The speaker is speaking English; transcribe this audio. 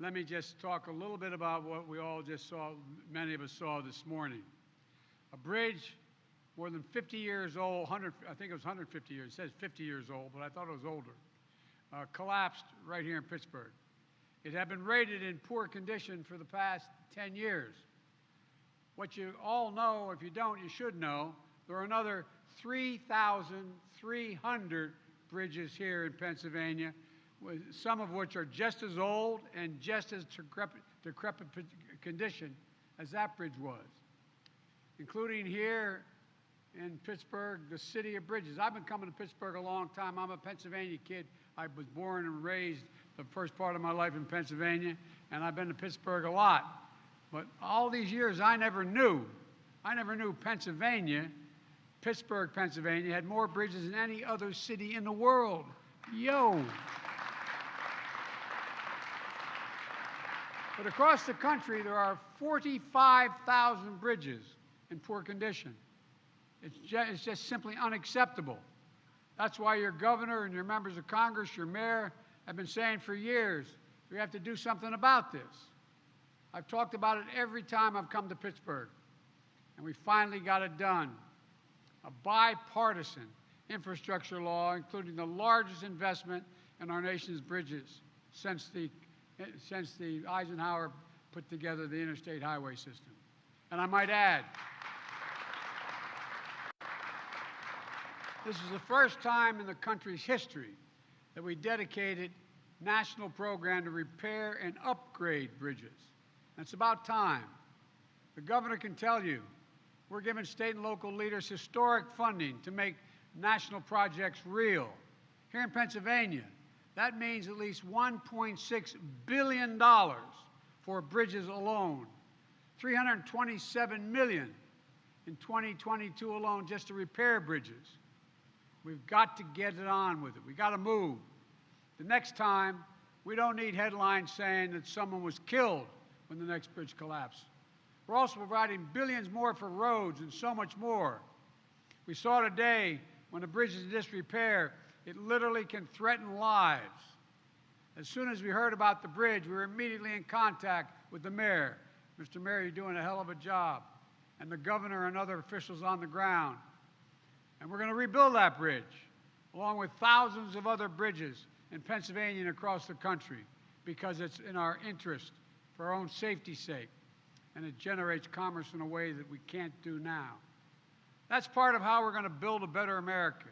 let me just talk a little bit about what we all just saw, many of us saw this morning. A bridge more than 50 years old, I think it was 150 years, it says 50 years old, but I thought it was older, collapsed right here in Pittsburgh. It had been rated in poor condition for the past 10 years. What you all know, if you don't, you should know, there are another 3,300 bridges here in Pennsylvania, some of which are just as old and just as decrepit condition as that bridge was, including here in Pittsburgh, the city of bridges. I've been coming to Pittsburgh a long time. I'm a Pennsylvania kid. I was born and raised the first part of my life in Pennsylvania, and I've been to Pittsburgh a lot. But all these years, I never knew Pittsburgh, Pennsylvania, had more bridges than any other city in the world. Yo! But across the country, there are 45,000 bridges in poor condition. It's just simply unacceptable. That's why your governor and your members of Congress, your mayor, have been saying for years, we have to do something about this. I've talked about it every time I've come to Pittsburgh, and we finally got it done. A bipartisan infrastructure law, including the largest investment in our nation's bridges since the Eisenhower put together the interstate highway system. And I might add, this is the first time in the country's history that we dedicated a national program to repair and upgrade bridges. And it's about time. The governor can tell you we're giving state and local leaders historic funding to make national projects real. Here in Pennsylvania, that means at least $1.6 billion for bridges alone, $327 million in 2022 alone just to repair bridges. We've got to get it on with it. We've got to move. The next time, we don't need headlines saying that someone was killed when the next bridge collapsed. We're also providing billions more for roads and so much more. We saw today when a bridge is in disrepair, it literally can threaten lives. As soon as we heard about the bridge, we were immediately in contact with the mayor. Mr. Mayor, you're doing a hell of a job. And the governor and other officials on the ground. And we're going to rebuild that bridge, along with thousands of other bridges in Pennsylvania and across the country, because it's in our interest, for our own safety's sake, and it generates commerce in a way that we can't do now. That's part of how we're going to build a better America.